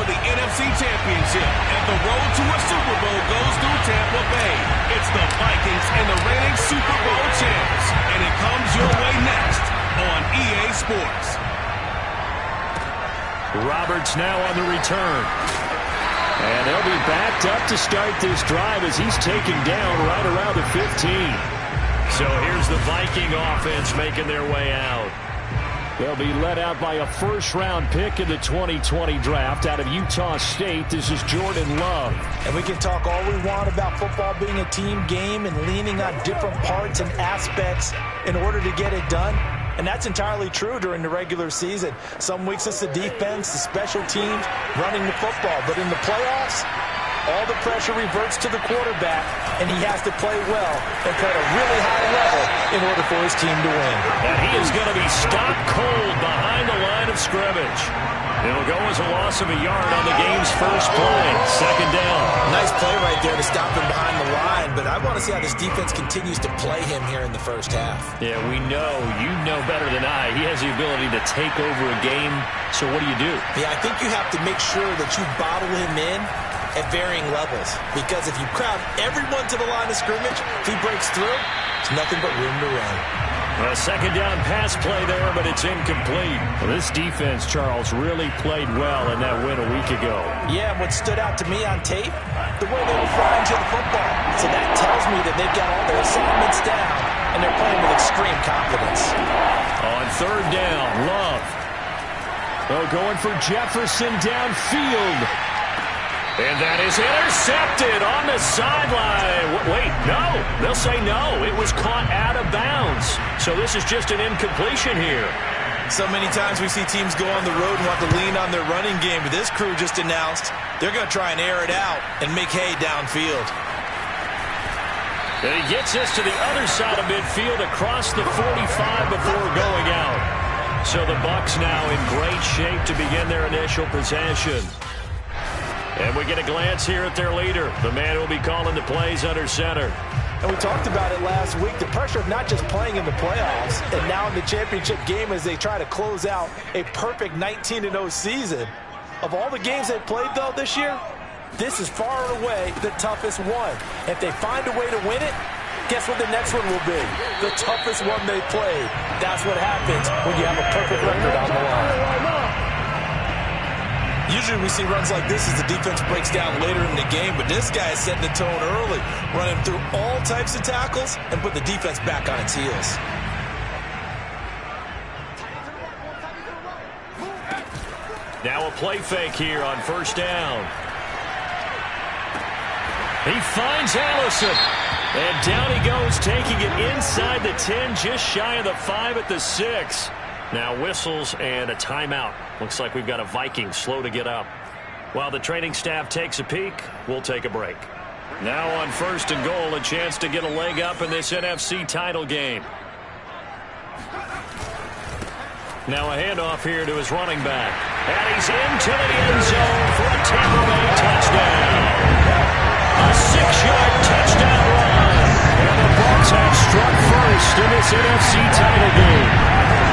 the NFC Championship, and the road to a Super Bowl goes through Tampa Bay. It's the Vikings and the reigning Super Bowl champs, and it comes your way next on EA Sports. Roberts now on the return. And they'll be backed up to start this drive as he's taken down right around the 15. So here's the Viking offense making their way out. They'll be led out by a first-round pick in the 2020 draft out of Utah State. This is Jordan Love. And we can talk all we want about football being a team game and leaning on different parts and aspects in order to get it done. And that's entirely true during the regular season. Some weeks it's the defense, the special teams, running the football. But in the playoffs, all the pressure reverts to the quarterback, and he has to play well and play at a really high level in order for his team to win. And he is going to be stopped cold behind the line of scrimmage. It'll go as a loss of a yard on the game's first play. Second down. Nice play right there to stop him behind the line, but I want to see how this defense continues to play him here in the first half. Yeah, we know. You know better than I. He has the ability to take over a game, so what do? Yeah, I think you have to make sure that you bottle him in at varying levels, because if you crowd everyone to the line of scrimmage, if he breaks through, there's nothing but room to run. A second down pass play there, but it's incomplete. Well, this defense, Charles, really played well in that win a week ago. Yeah, and what stood out to me on tape, the way they were flying to the football. So that tells me that they've got all their assignments down, and they're playing with extreme confidence. On third down, Love. Oh, going for Jefferson downfield. And that is intercepted on the sideline. Wait, no. They'll say no. It was caught out of bounds. So this is just an incompletion here. So many times we see teams go on the road and want to lean on their running game, but this crew just announced they're going to try and air it out and make hay downfield. And he gets us to the other side of midfield across the 45 before going out. So the Bucs now in great shape to begin their initial possession. And we get a glance here at their leader, the man who will be calling the plays under center. And we talked about it last week, the pressure of not just playing in the playoffs and now in the championship game as they try to close out a perfect 19-0 season. Of all the games they've played, though, this year, this is far and away the toughest one. If they find a way to win it, guess what the next one will be? The toughest one they played. That's what happens when you have a perfect record on the line. Usually we see runs like this as the defense breaks down later in the game, but this guy is setting the tone early, running through all types of tackles and put the defense back on its heels. Now a play fake here on first down. He finds Allison. And down he goes, taking it inside the 10, just shy of the 5 at the 6. Now whistles and a timeout. Looks like we've got a Viking slow to get up. While the training staff takes a peek, we'll take a break. Now on first and goal, a chance to get a leg up in this NFC title game. Now a handoff here to his running back. And he's into the end zone for a Tampa Bay touchdown. A 6-yard touchdown run. And the Bucs have struck first in this NFC title game.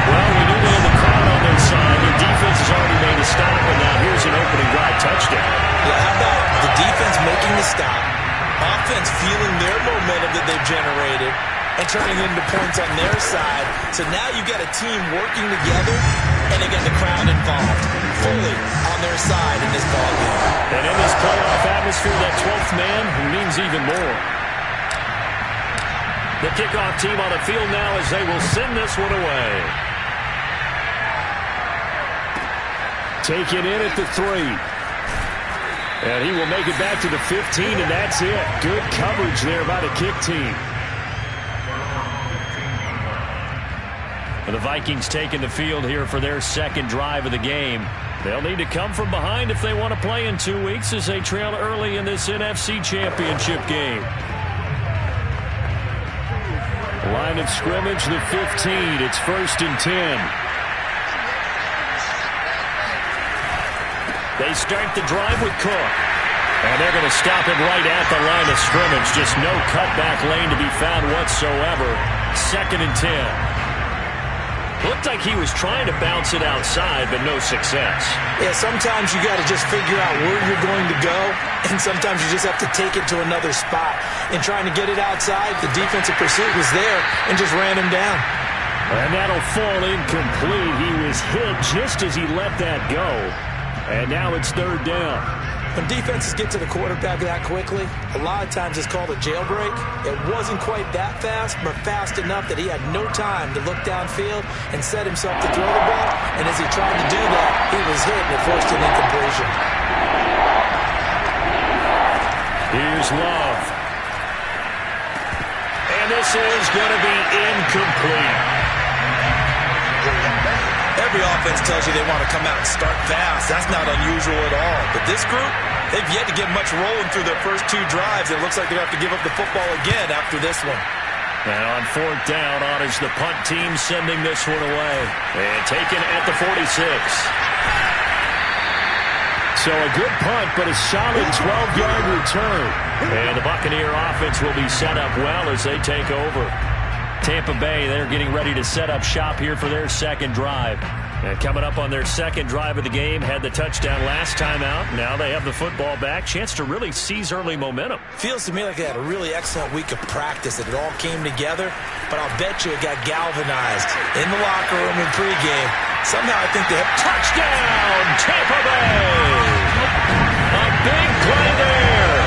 Well, we knew they had the crowd on their side. The defense has already made a stop, and now here's an opening drive touchdown. Yeah, how about the defense making the stop, offense feeling their momentum that they've generated, and turning into points on their side. So now you've got a team working together, and they get the crowd involved fully on their side in this ballgame. And in this playoff atmosphere, that 12th man means even more. The kickoff team on the field now as they will send this one away. Taken in at the 3. And he will make it back to the 15, and that's it. Good coverage there by the kick team. The Vikings taking the field here for their second drive of the game. They'll need to come from behind if they want to play in 2 weeks as they trail early in this NFC Championship game. Line of scrimmage, the 15. It's first and 10. They start the drive with Cook. And they're going to stop him right at the line of scrimmage. Just no cutback lane to be found whatsoever. Second and 10. Looked like he was trying to bounce it outside, but no success. Yeah, sometimes you got to just figure out where you're going to go, and sometimes you just have to take it to another spot. And trying to get it outside, the defensive pursuit was there and just ran him down. And that'll fall incomplete. He was hit just as he let that go. And now it's third down. When defenses get to the quarterback that quickly, a lot of times it's called a jailbreak. It wasn't quite that fast, but fast enough that he had no time to look downfield and set himself to throw the ball. And as he tried to do that, he was hit and it forced an incompletion. Here's Love. And this is going to be incomplete. Every offense tells you they want to come out and start fast. That's not unusual at all. But this group, they've yet to get much rolling through their first two drives. It looks like they're going to have to give up the football again after this one. And on fourth down, on is the punt team sending this one away. And taken at the 46. So a good punt, but a solid 12-yard return. And the Buccaneer offense will be set up well as they take over. Tampa Bay, they're getting ready to set up shop here for their second drive. And coming up on their second drive of the game, had the touchdown last time out. Now they have the football back. Chance to really seize early momentum. Feels to me like they had a really excellent week of practice, that it all came together. But I'll bet you it got galvanized in the locker room in pregame. Somehow I think they have touchdown, Tampa Bay! A big play there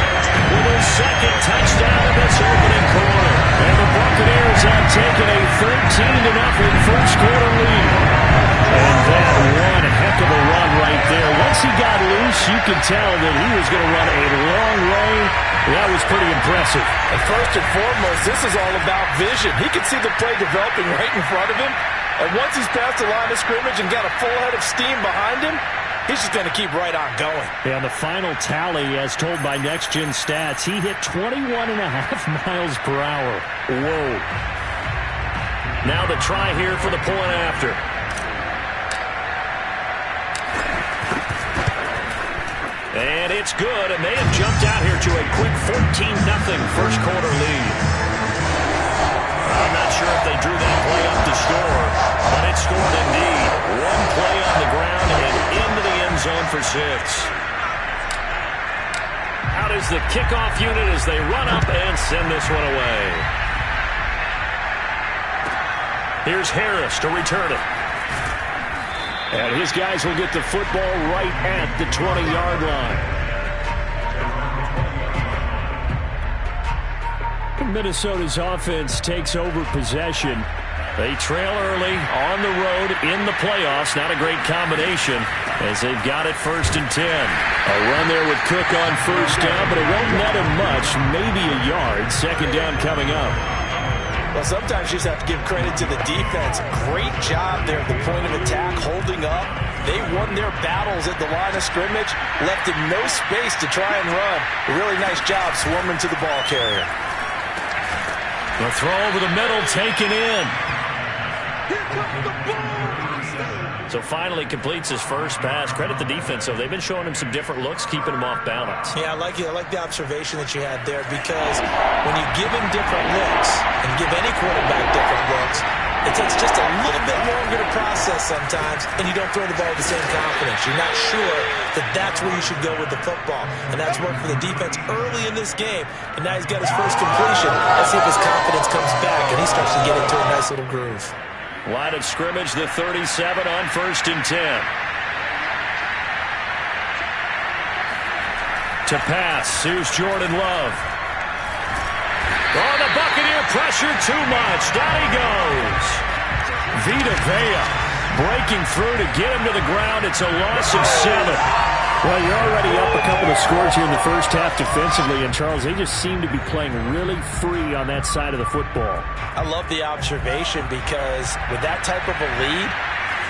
with his second touchdown in this opening quarter. And the Buccaneers have taken a 13-0 first quarter lead. And that one heck of a run right there. Once he got loose, you could tell that he was going to run a long way. That was pretty impressive. And first and foremost, this is all about vision. He could see the play developing right in front of him. And once he's past the line of scrimmage and got a full head of steam behind him, he's just going to keep right on going. Yeah, the final tally, as told by Next Gen Stats, he hit 21.5 miles per hour. Whoa. Now the try here for the point after. And it's good, and they have jumped out here to a quick 14-0 first quarter lead. I'm not sure if they drew that play up to score, but it scored indeed. One play on the ground and into the end zone for 6. Out is the kickoff unit as they run up and send this one away. Here's Harris to return it. And his guys will get the football right at the 20-yard line. Minnesota's offense takes over possession. They trail early on the road in the playoffs. Not a great combination as they've got it 1st and 10. A run there with Cook on first down, but it won't net him much, maybe a yard. Second down coming up. Well, sometimes you just have to give credit to the defense. Great job there at the point of attack, holding up. They won their battles at the line of scrimmage, left him no space to try and run. A really nice job swarming to the ball carrier. The throw over the middle, taken in. So finally completes his first pass. Credit the defense, though. They've been showing him some different looks, keeping him off balance. Yeah, I like the observation that you had there, because when you give him different looks and give any quarterback different looks, it takes just a little bit longer to process sometimes, and you don't throw the ball with the same confidence. You're not sure that that's where you should go with the football, and that's worked for the defense early in this game, and now he's got his first completion. Let's see if his confidence comes back, and he starts to get into a nice little groove. Line of scrimmage, the 37 on 1st and 10. To pass, here's Jordan Love. Oh, the Buccaneer pressure too much. Down he goes. Vita Vea breaking through to get him to the ground. It's a loss of 7. Well, you're already up a couple of scores here in the first half defensively, and Charles, they just seem to be playing really free on that side of the football. I love the observation, because with that type of a lead,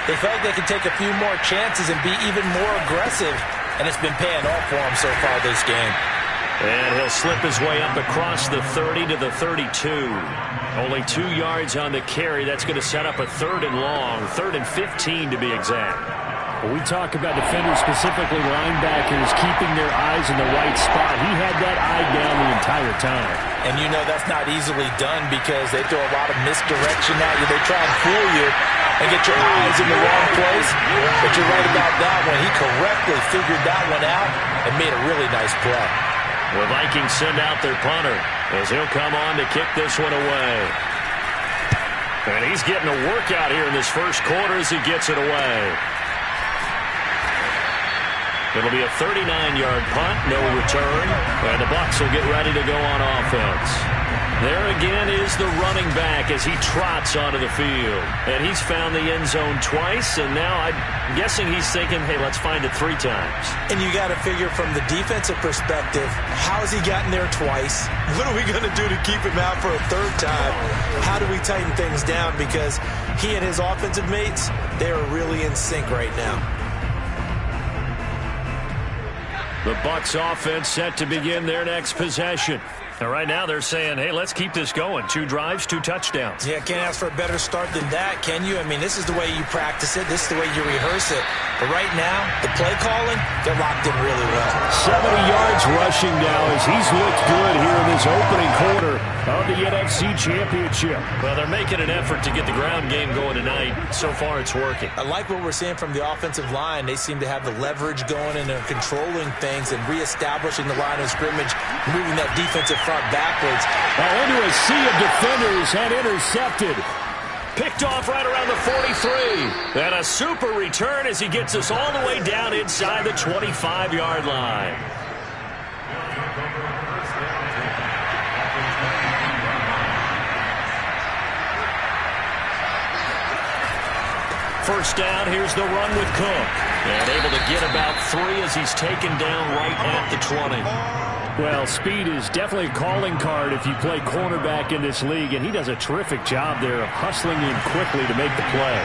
they felt like they could take a few more chances and be even more aggressive, and it's been paying off for them so far this game. And he'll slip his way up across the 30 to the 32. Only 2 yards on the carry. That's going to set up a 3rd and long, 3rd and 15 to be exact. When we talk about defenders, specifically linebackers, keeping their eyes in the right spot, he had that eye down the entire time. And you know that's not easily done, because they throw a lot of misdirection at you. They try and fool you. and get your eyes in the wrong place. But you're right about that one. He correctly figured that one out and made a really nice play. The Vikings send out their punter as he'll come on to kick this one away. And he's getting a workout here in this first quarter as he gets it away. It'll be a 39-yard punt, no return, and the Bucs will get ready to go on offense. There again is the running back as he trots onto the field. And he's found the end zone twice, and now I'm guessing he's thinking, hey, let's find it 3 times. And you got to figure from the defensive perspective, how has he gotten there twice? What are we going to do to keep him out for a 3rd time? How do we tighten things down? Because he and his offensive mates, they are really in sync right now. The Bucs offense set to begin their next possession. And right now they're saying, hey, let's keep this going. 2 drives, 2 touchdowns. Yeah, can't ask for a better start than that, can you? I mean, this is the way you practice it. This is the way you rehearse it. But right now, the play calling, they're locked in really well. 70 yards rushing now as he's looked good here in this opening quarter of the NFC Championship. Well, they're making an effort to get the ground game going tonight. So far, it's working. I like what we're seeing from the offensive line. They seem to have the leverage going, and they're controlling things and reestablishing the line of scrimmage, moving that defensive front backwards. Into a sea of defenders and intercepted. Picked off right around the 43. And a super return as he gets us all the way down inside the 25-yard line. First down, here's the run with Cook. And able to get about 3 as he's taken down right at the 20. Well, speed is definitely a calling card if you play cornerback in this league, and he does a terrific job there of hustling in quickly to make the play.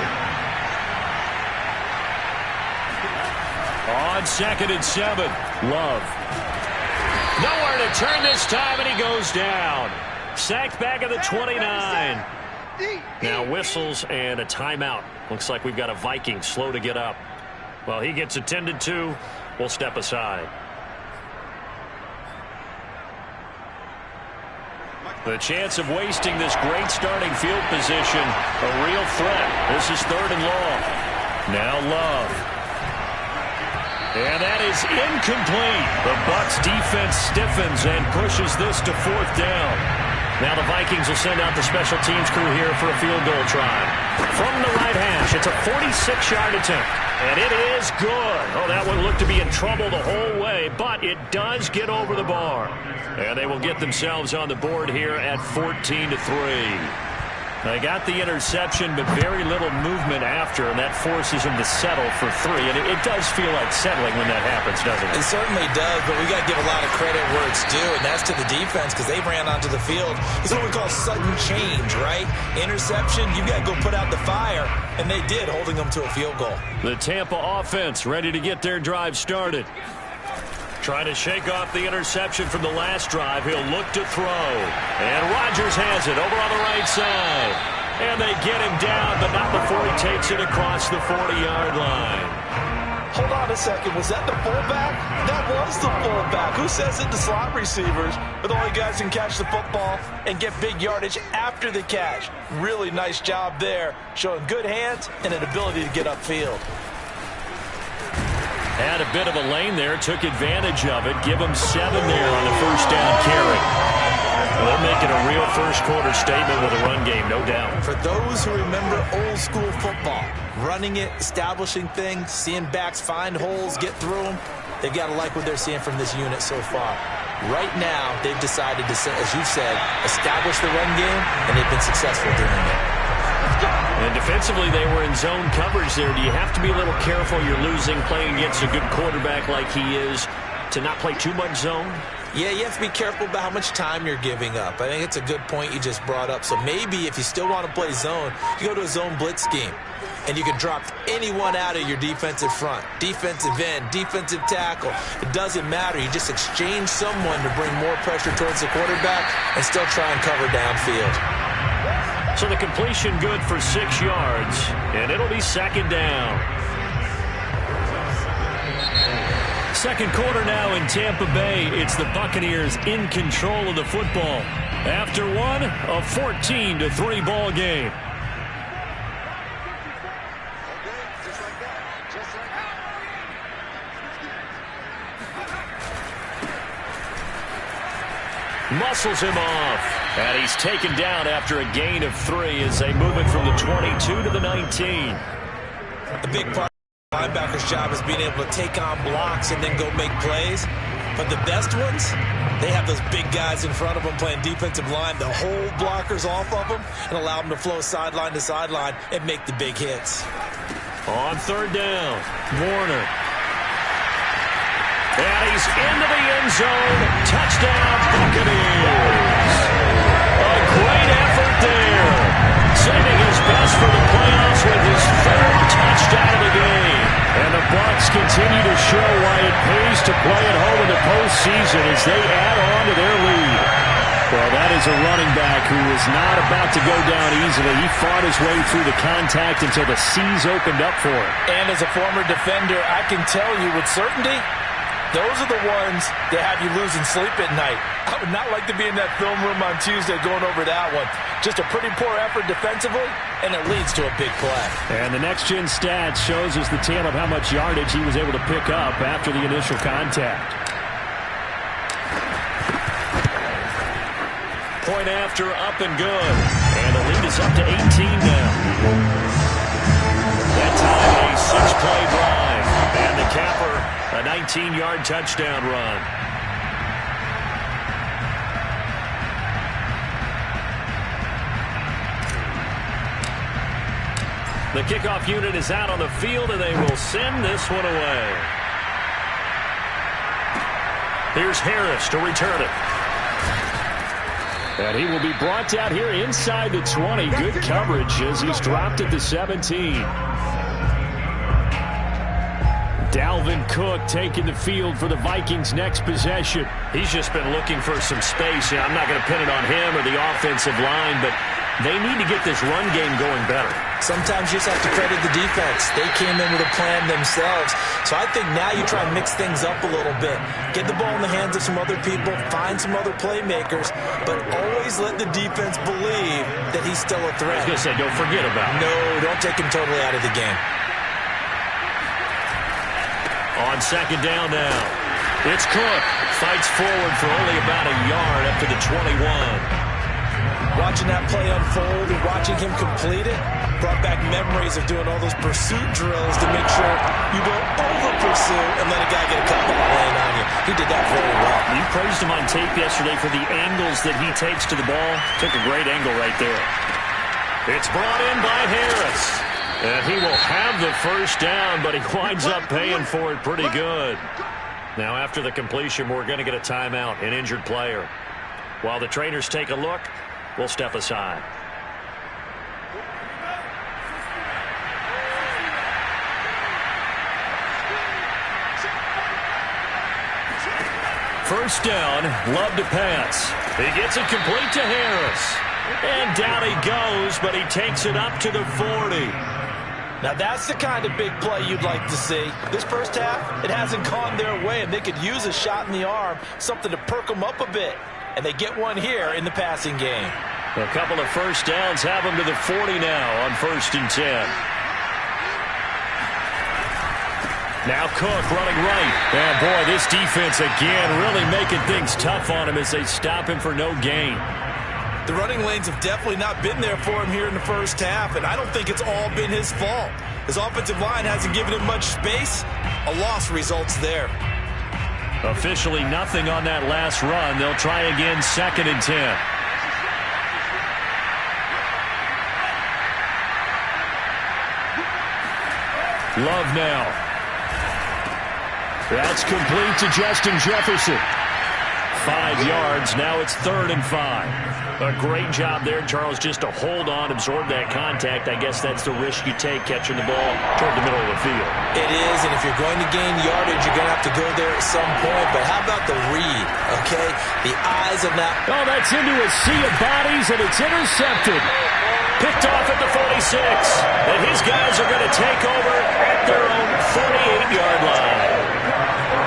On 2nd and 7, Love. Nowhere to turn this time, and he goes down. Sacked back at the 29. Now whistles and a timeout. Looks like we've got a Viking slow to get up. Well, he gets attended to. We'll step aside. The chance of wasting this great starting field position, a real threat. This is 3rd and long. Now Love. And that is incomplete. The Bucs defense stiffens and pushes this to 4th down. Now the Vikings will send out the special teams crew here for a field goal try. From the right hash, it's a 46-yard attempt. And it is good. Oh, that one looked to be in trouble the whole way, but it does get over the bar. And they will get themselves on the board here at 14-3. They got the interception, but very little movement after, and that forces them to settle for 3. And it does feel like settling when that happens, doesn't it? It certainly does, but we got to give a lot of credit where it's due, and that's to the defense because they ran onto the field. It's what we call sudden change, right? Interception, you got to go put out the fire, and they did, holding them to a field goal. The Tampa offense ready to get their drive started. Trying to shake off the interception from the last drive. He'll look to throw. And Rodgers has it over on the right side. And they get him down, but not before he takes it across the 40-yard line. Hold on a second. Was that the fullback? That was the fullback. Who says it? The slot receivers are the only guys who can catch the football and get big yardage after the catch. Really nice job there, showing good hands and an ability to get upfield. Had a bit of a lane there, took advantage of it. Give him 7 there on the first down carry. Well, they're making a real first quarter statement with a run game, no doubt. For those who remember old school football, running it, establishing things, seeing backs find holes, get through them, they've got to like what they're seeing from this unit so far. Right now, they've decided to, as you said, establish the run game, and they've been successful doing it. And defensively, they were in zone coverage there. Do you have to be a little careful? You're losing, playing against a good quarterback like he is, to not play too much zone? Yeah, you have to be careful about how much time you're giving up. I think it's a good point you just brought up. So maybe if you still want to play zone, you go to a zone blitz scheme. And you can drop anyone out of your defensive front. Defensive end, defensive tackle. It doesn't matter. You just exchange someone to bring more pressure towards the quarterback and still try and cover downfield. So the completion good for 6 yards, and it'll be 2nd down. Second quarter now in Tampa Bay. It's the Buccaneers in control of the football. After one, a 14-3 ball game. muscles him off. And he's taken down after a gain of 3 as they move it from the 22 to the 19. A big part of the linebacker's job is being able to take on blocks and then go make plays. But the best ones, they have those big guys in front of them playing defensive line to hold blockers off of them and allow them to flow sideline to sideline and make the big hits. On third down, Warner. And he's into the end zone. Touchdown, Buccaneers. A great effort there. Saving his best for the playoffs with his 3rd touchdown of the game. And the Bucs continue to show why it pays to play at home in the postseason as they add on to their lead. Well, that is a running back who was not about to go down easily. He fought his way through the contact until the seas opened up for him. And as a former defender, I can tell you with certainty, those are the ones that have you losing sleep at night. I would not like to be in that film room on Tuesday going over that one. Just a pretty poor effort defensively, and it leads to a big play. And the next-gen stats shows us the tale of how much yardage he was able to pick up after the initial contact. Point after, up and good. And the lead is up to 18 now. That time, a 6-play drive. And the capper, a 19-yard touchdown run. The kickoff unit is out on the field, and they will send this one away. Here's Harris to return it. And he will be brought down here inside the 20. Good coverage as he's dropped at the 17. Dalvin Cook taking the field for the Vikings' next possession. He's just been looking for some space. I'm not going to pin it on him or the offensive line, but they need to get this run game going better. Sometimes you just have to credit the defense. They came in with a plan themselves. So I think now you try and mix things up a little bit. Get the ball in the hands of some other people, find some other playmakers, but always let the defense believe that he's still a threat. I was going to say, don't forget about him. No, don't take him totally out of the game. On second down now, it's Cook. Fights forward for only about a yard up to the 21. Watching that play unfold and watching him complete it brought back memories of doing all those pursuit drills to make sure you don't over-pursue and let a guy get a cut ball laying on you. He did that very well. You praised him on tape yesterday for the angles that he takes to the ball. Took a great angle right there. It's brought in by Harris. And he will have the first down, but he winds up paying for it pretty good. Now, after the completion, we're going to get a timeout, an injured player. While the trainers take a look, we'll step aside. First down, Love to pass. He gets it complete to Harris. And down he goes, but he takes it up to the 40. Now that's the kind of big play you'd like to see. This first half, it hasn't gone their way, and they could use a shot in the arm, something to perk them up a bit. And they get one here in the passing game. A couple of first downs have them to the 40 now on 1st and 10. Now Cook running right. And boy, this defense again really making things tough on him as they stop him for no gain. The running lanes have definitely not been there for him here in the first half, and I don't think it's all been his fault. His offensive line hasn't given him much space. A loss results there. Officially nothing on that last run. They'll try again 2nd and 10. Love now. That's complete to Justin Jefferson. 5 yards. Now it's 3rd and 5. A great job there, Charles, just to hold on, absorb that contact. I guess that's the risk you take catching the ball toward the middle of the field. It is, and if you're going to gain yardage, you're going to have to go there at some point. But how about the read, okay? The eyes of that. Oh, that's into a sea of bodies, and it's intercepted. Picked off at the 46. And his guys are going to take over at their own 48-yard line.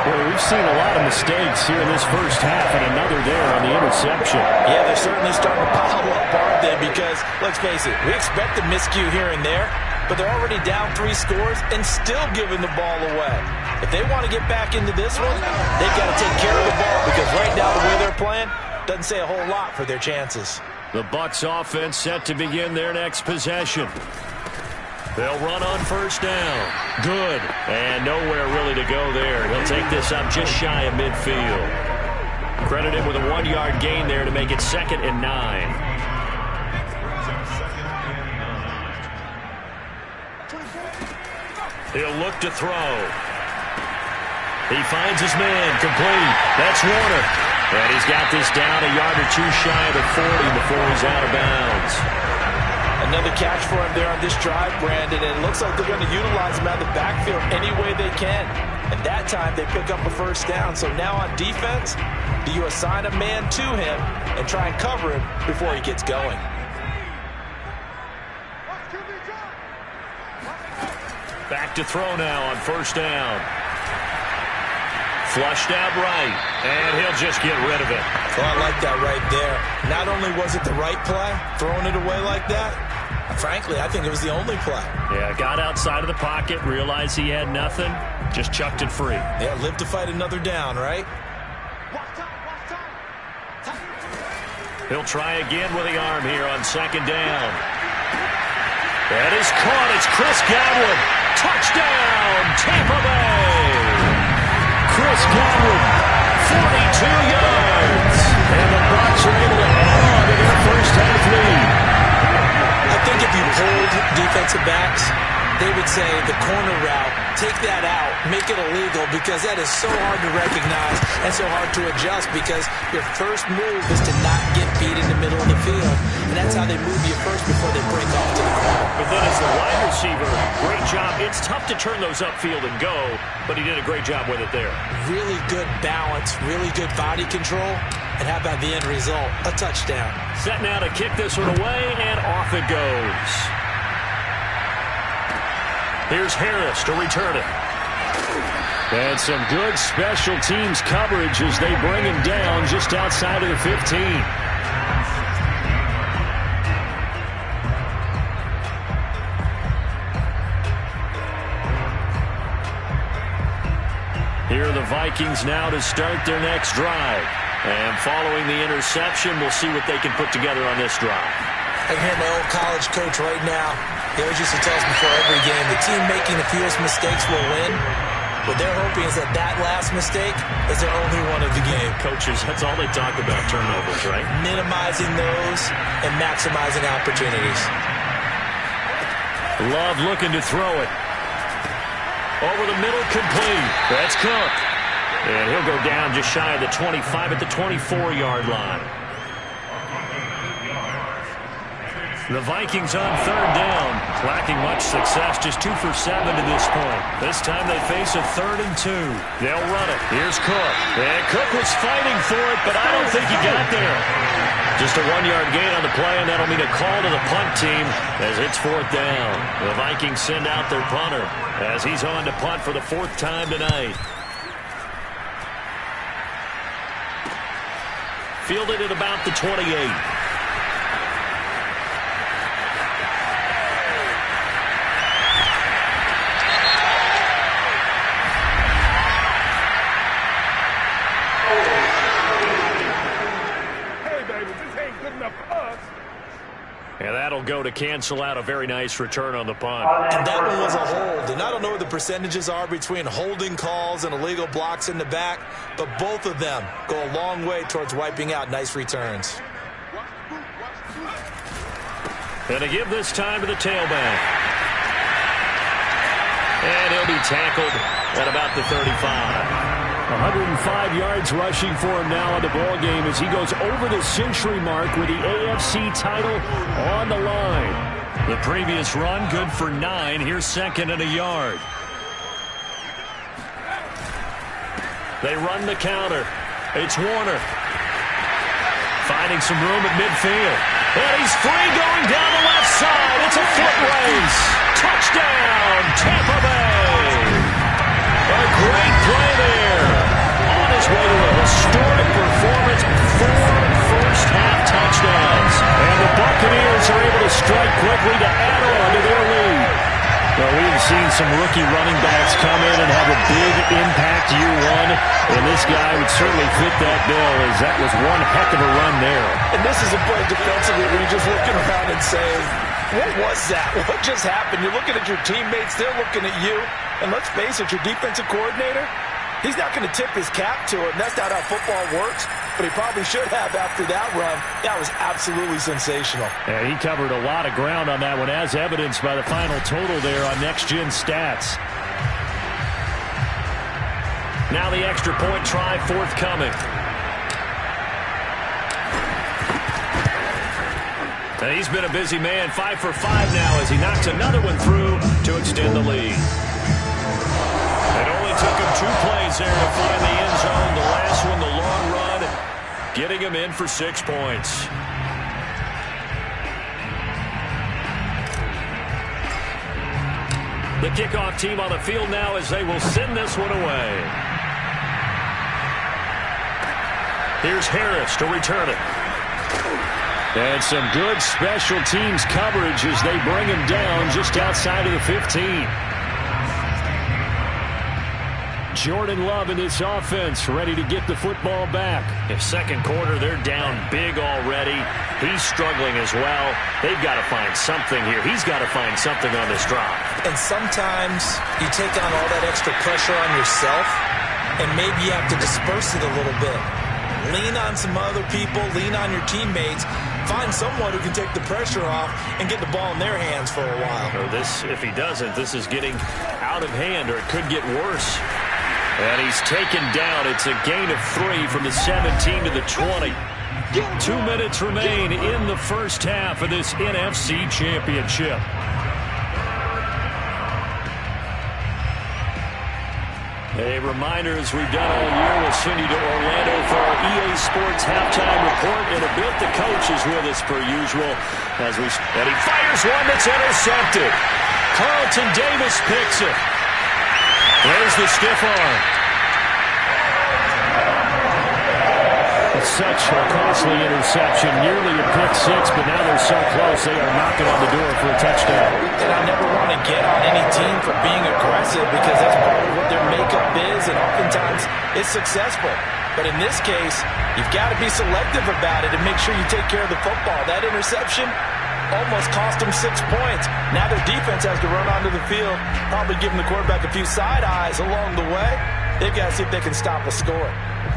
Well, we've seen a lot of mistakes here in this first half, and another there on the interception. Yeah, they're certainly starting to pile up, aren't they? Because, let's face it, we expect a miscue here and there, but they're already down 3 scores and still giving the ball away. If they want to get back into this one, they've got to take care of the ball, because right now, the way they're playing, doesn't say a whole lot for their chances. The Bucs offense set to begin their next possession. They'll run on first down. Good. And nowhere really to go there. He'll take this up just shy of midfield. Credit him with a 1-yard gain there to make it 2nd and 9. He'll look to throw. He finds his man, complete. That's Warner. And he's got this down a yard or two shy of the 40 before he's out of bounds. Another catch for him there on this drive, Brandon, and it looks like they're going to utilize him out of the backfield any way they can. And that time they pick up a first down. So now on defense, do you assign a man to him and try and cover him before he gets going? Back to throw now on first down. Flushed out right, and he'll just get rid of it. Well, I like that right there. Not only was it the right play, throwing it away like that, frankly, I think it was the only play. Yeah, got outside of the pocket, realized he had nothing, just chucked it free. Yeah, live to fight another down, right? He'll try again with the arm here on 2nd down. That is caught. It's Chris Godwin. Touchdown, Tampa Bay. Chris Godwin, 42 yards. And the Bucs are able to add on to their first half lead. I think if you pulled defensive backs, they would say the corner route, take that out, make it illegal, because that is so hard to recognize and so hard to adjust, because your first move is to not get beat in the middle of the field. And that's how they move you first before they break off to the corner. But then as the wide receiver, great job. It's tough to turn those upfield and go, but he did a great job with it there. Really good balance, really good body control, and how about the end result? A touchdown. Set now to kick this one away, and off it goes. Here's Harris to return it. And some good special teams coverage as they bring him down just outside of the 15. Here are the Vikings now to start their next drive. And following the interception, we'll see what they can put together on this drive. I can hear my old college coach right now. He always used to tell us before every game, the team making the fewest mistakes will win. What they're hoping is that that last mistake is their only one of the game. Coaches, that's all they talk about, turnovers, right? Minimizing those and maximizing opportunities. Love looking to throw it. Over the middle, complete. That's Cook. And he'll go down just shy of the 25 at the 24-yard line. The Vikings on 3rd down, lacking much success, just 2 for 7 to this point. This time they face a 3rd and 2. They'll run it. Here's Cook. And Cook was fighting for it, but I don't think he got there. Just a 1-yard gain on the play, and that'll mean a call to the punt team as it's 4th down. The Vikings send out their punter as he's on to punt for the 4th time tonight. Fielded at about the 28. And that'll go to cancel out a very nice return on the punt. And that one was a hold. And I don't know what the percentages are between holding calls and illegal blocks in the back, but both of them go a long way towards wiping out nice returns. And to give this time to the tailback. And he'll be tackled at about the 35. 105 yards rushing for him now in the ball game as he goes over the century mark with the AFC title on the line. The previous run good for 9. Here's 2nd and a yard. They run the counter. It's Warner. Finding some room at midfield. And he's free going down the left side. It's a foot race. Touchdown, Tampa Bay. A great play there. On his way to a historic performance, 4 first-half touchdowns. And the Buccaneers are able to strike quickly to add on to their lead. Well, we've seen some rookie running backs come in and have a big impact year one, and this guy would certainly fit that bill, as that was one heck of a run there. And this is a play defensively where you're just looking around and saying, what was that? What just happened? You're looking at your teammates, they're looking at you, and let's face it, your defensive coordinator, he's not going to tip his cap to it, and that's not how football works, but he probably should have after that run. That was absolutely sensational. Yeah, he covered a lot of ground on that one, as evidenced by the final total there on Next Gen Stats. Now the extra point try forthcoming. And he's been a busy man, 5 for 5 now as he knocks another one through to extend the lead. It only took him 2 plays there to find the end zone. The last one, the long run, getting him in for 6 points. The kickoff team on the field now as they will send this one away. Here's Harris to return it. And some good special teams coverage as they bring him down just outside of the 15. Jordan Love in this offense, ready to get the football back. In second quarter, they're down big already. He's struggling as well. They've got to find something here. He's got to find something on this drive. And sometimes you take on all that extra pressure on yourself, and maybe you have to disperse it a little bit. Lean on some other people, lean on your teammates, find someone who can take the pressure off and get the ball in their hands for a while. Or this, if he doesn't, this is getting out of hand, or it could get worse. And he's taken down. It's a gain of 3 from the 17 to the 20. 2 minutes remain in the first half of this NFC Championship. A reminder, as we've done all year, we'll send you to Orlando for our EA Sports halftime report. In a bit, the coach is with us per usual. And he fires one that's intercepted. Carlton Davis picks it. There's the stiff arm. It's such a costly interception, nearly a pick 6, but now they're so close they are knocking on the door for a touchdown. And I never want to get on any team for being aggressive because that's part of what their makeup is, and oftentimes it's successful. But in this case, you've got to be selective about it and make sure you take care of the football. That interception almost cost them 6 points. Now their defense has to run onto the field, probably giving the quarterback a few side eyes along the way. They've got to see if they can stop a score.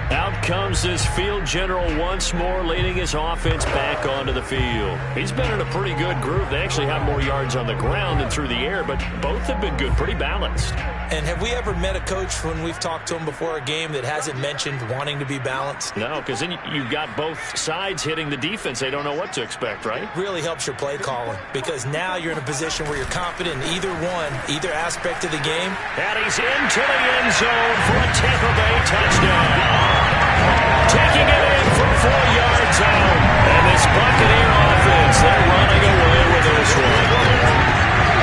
Out comes this field general once more, leading his offense back onto the field. He's been in a pretty good group. They actually have more yards on the ground than through the air, but both have been good, pretty balanced. And have we ever met a coach when we've talked to him before a game that hasn't mentioned wanting to be balanced? No, because then you've got both sides hitting the defense. They don't know what to expect, right? It really helps your play calling because now you're in a position where you're confident in either aspect of the game. And he's into the end zone for a Tampa Bay touchdown. Taking it in from 4 yards out. And this Buccaneer offense, they're running away with this one.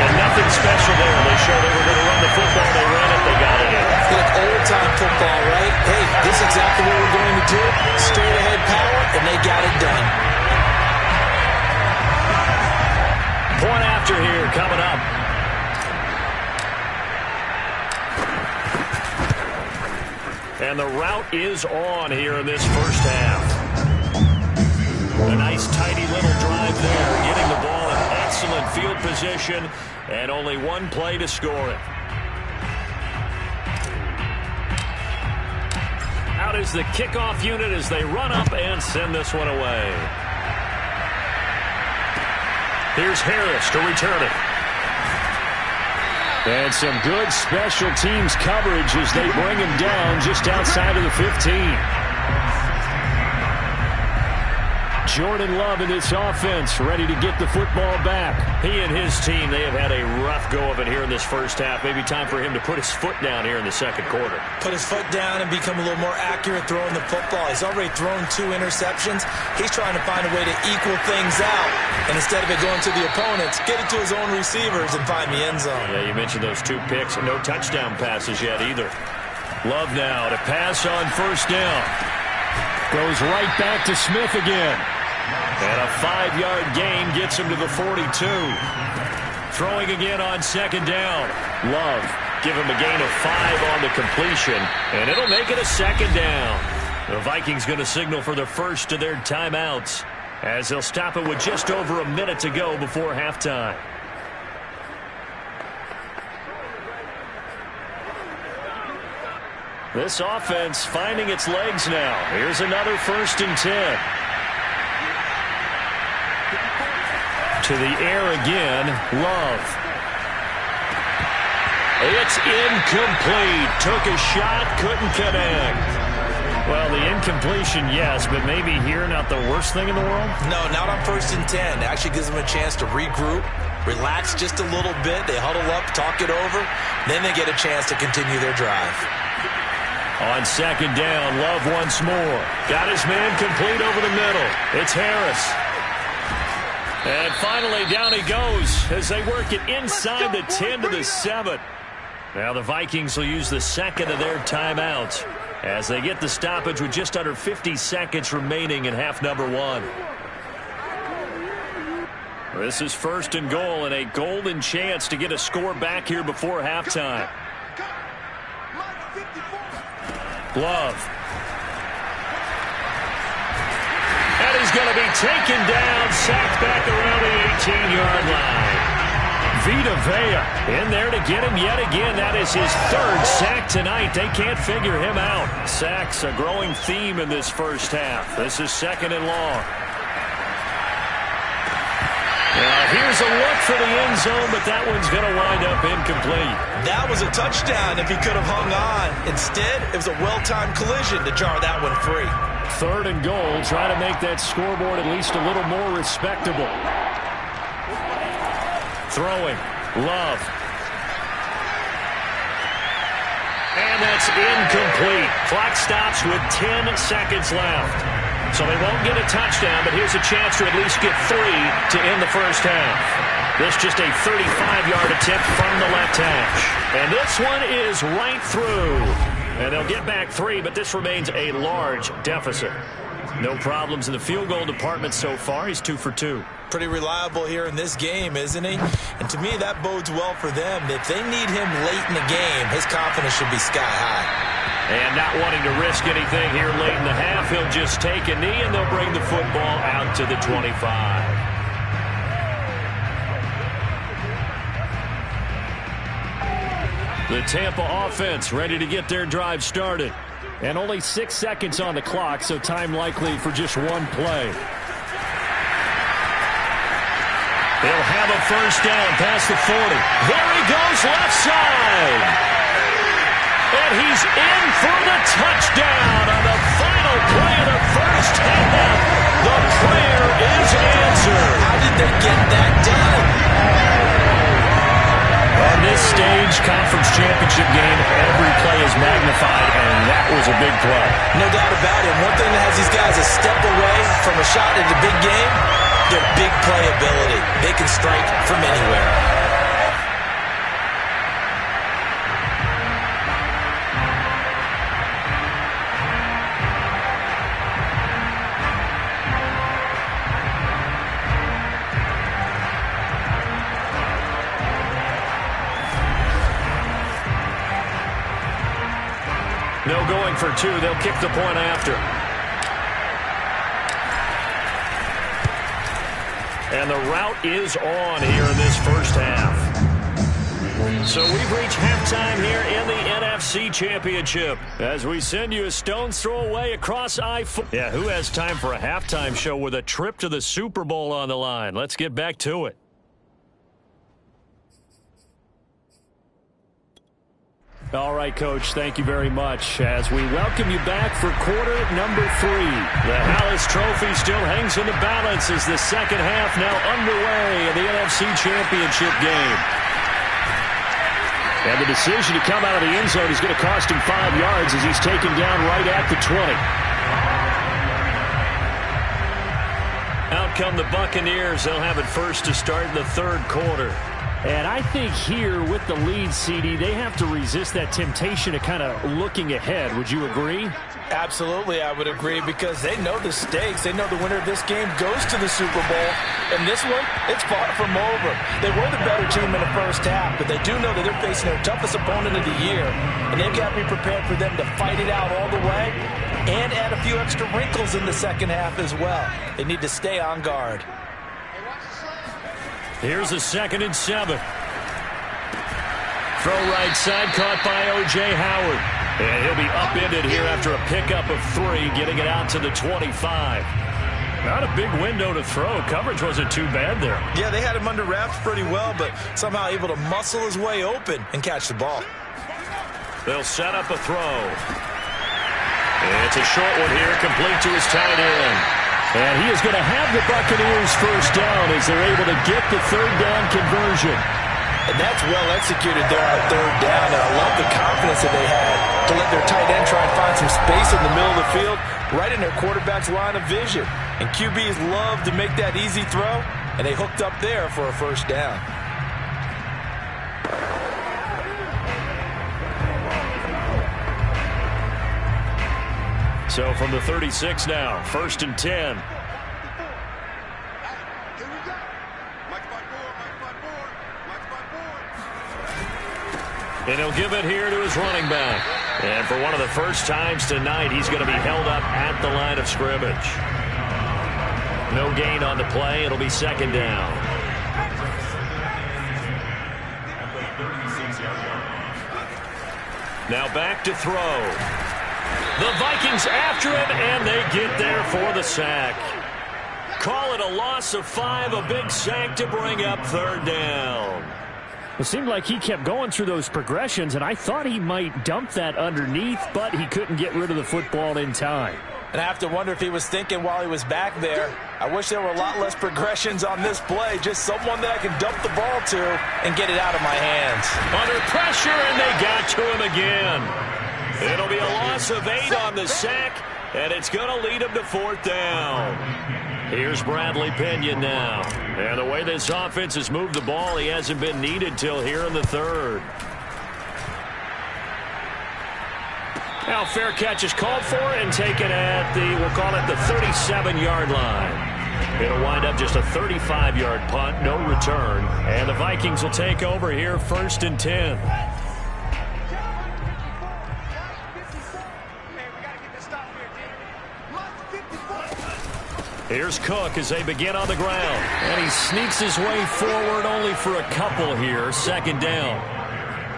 And nothing special there. They showed they were going to run the football. They ran it. They got it in. Like old-time football, right? Hey, this is exactly what we're going to do. Straight-ahead power, and they got it done. Point after here coming up. And the route is on here in this first half. A nice, tidy little drive there, getting the ball in excellent field position, and only 1 play to score it. Out is the kickoff unit as they run up and send this one away. Here's Harris to return it. And some good special teams coverage as they bring him down just outside of the 15. Jordan Love in this offense, ready to get the football back. He and his team, they have had a rough go of it here in this first half. Maybe time for him to put his foot down here in the second quarter. Put his foot down and become a little more accurate throwing the football. He's already thrown 2 interceptions. He's trying to find a way to equal things out. And instead of it going to the opponents, get it to his own receivers and find the end zone. Yeah, you mentioned those 2 picks and no touchdown passes yet either. Love now to pass on first down. Goes right back to Smith again. And a 5-yard gain gets him to the 42. Throwing again on second down. Love, give him a gain of 5 on the completion, and it'll make it a second down. The Vikings going to signal for the first of their timeouts as they'll stop it with just over a minute to go before halftime. This offense finding its legs now. Here's another 1st and 10. To the air again, Love. It's incomplete. Took a shot, couldn't connect. Well, the incompletion, yes, but maybe here not the worst thing in the world? No, not on 1st and 10. It actually gives them a chance to regroup, relax just a little bit. They huddle up, talk it over. Then they get a chance to continue their drive. On second down, Love once more. Got his man complete over the middle. It's Harris. And finally, down he goes as they work it inside the 10 to the 7. Now the Vikings will use the second of their timeouts as they get the stoppage with just under 50 seconds remaining in half number 1. This is 1st and goal and a golden chance to get a score back here before halftime. Love. And he's going to be taken down, sacked back around the 18-yard line. Vita Vea in there to get him yet again. That is his 3rd sack tonight. They can't figure him out. Sacks a growing theme in this first half. This is 2nd and long. Now here's a look for the end zone, but that one's going to wind up incomplete. That was a touchdown if he could have hung on. Instead, it was a well-timed collision to jar that one free. 3rd and goal. Try to make that scoreboard at least a little more respectable. Throwing. Love. And that's incomplete. Clock stops with 10 seconds left. So they won't get a touchdown, but here's a chance to at least get 3 to end the first half. This just a 35-yard attempt from the left hash. And this one is right through. And they'll get back 3, but this remains a large deficit. No problems in the field goal department so far. He's 2 for 2. Pretty reliable here in this game, isn't he? And to me, that bodes well for them. If they need him late in the game, his confidence should be sky high. And not wanting to risk anything here late in the half, he'll just take a knee, and they'll bring the football out to the 25. The Tampa offense ready to get their drive started. And only 6 seconds on the clock, so time likely for just one play. They'll have a first down past the 40. There he goes, left side. And he's in for the touchdown on the final play of the first half. The prayer is answered. How did they get that done? On this stage, conference championship game, every play is magnified, and that was a big play. No doubt about it. One thing that has these guys a step away from a shot at the big game, their big play ability. They can strike from anywhere. No going for 2. They'll kick the point after. And the route is on here in this first half. So we've reached halftime here in the NFC Championship as we send you a stone's throw away across I-4. Yeah, who has time for a halftime show with a trip to the Super Bowl on the line? Let's get back to it. All right, Coach, thank you very much as we welcome you back for quarter number 3. The Hallis Trophy still hangs in the balance as the second half now underway in the NFC Championship game. And the decision to come out of the end zone is going to cost him 5 yards as he's taken down right at the 20. Out come the Buccaneers. They'll have it first to start the third quarter. And I think here with the lead, CD, they have to resist that temptation of kind of looking ahead. Would you agree? Absolutely, I would agree, because they know the stakes. They know the winner of this game goes to the Super Bowl. And this one, it's far from over. They were the better team in the first half, but they do know that they're facing their toughest opponent of the year. And they've got to be prepared for them to fight it out all the way and add a few extra wrinkles in the second half as well. They need to stay on guard. Here's a 2nd and 7. Throw right side, caught by O.J. Howard. And he'll be upended here after a pickup of 3, getting it out to the 25. Not a big window to throw. Coverage wasn't too bad there. Yeah, they had him under wraps pretty well, but somehow able to muscle his way open and catch the ball. They'll set up a throw. It's a short one here, complete to his tight end. And he is going to have the Buccaneers first down as they're able to get the 3rd down conversion. And that's well executed there on 3rd down. And I love the confidence that they had to let their tight end try and find some space in the middle of the field, right in their quarterback's line of vision. And QBs love to make that easy throw, and they hooked up there for a first down. So from the 36 now, 1st and 10. And he'll give it here to his running back. And for one of the first times tonight, he's going to be held up at the line of scrimmage. No gain on the play. It'll be 2nd down. Now back to throw. The Vikings after him, and they get there for the sack. Call it a loss of 5, a big sack to bring up 3rd down. It seemed like he kept going through those progressions, and I thought he might dump that underneath, but he couldn't get rid of the football in time. And I have to wonder if he was thinking while he was back there, I wish there were a lot less progressions on this play, just someone that I can dump the ball to and get it out of my hands. Under pressure, and they got to him again. It'll be a loss of 8 on the sack, and it's going to lead him to 4th down. Here's Bradley Pinion now. And the way this offense has moved the ball, he hasn't been needed till here in the 3rd. Now fair catch is called for and taken at the, we'll call it the 37-yard line. It'll wind up just a 35-yard punt, no return. And the Vikings will take over here 1st and 10. Here's Cook as they begin on the ground. And he sneaks his way forward only for a couple here. 2nd down.